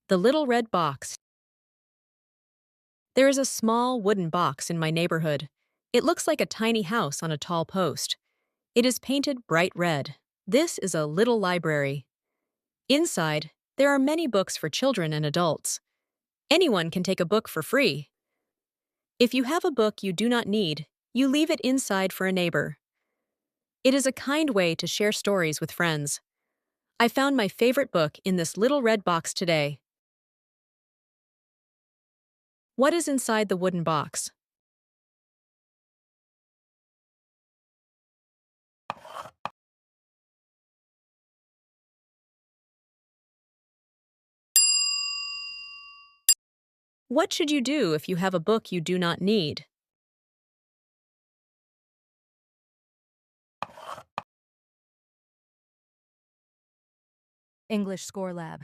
The little red box. There is a small wooden box in my neighborhood. It looks like a tiny house on a tall post. It is painted bright red. This is a little library. Inside, there are many books for children and adults. Anyone can take a book for free. If you have a book you do not need, you leave it inside for a neighbor. It is a kind way to share stories with friends. I found my favorite book in this little red box today. What is inside the wooden box? What should you do if you have a book you do not need? English Score Lab.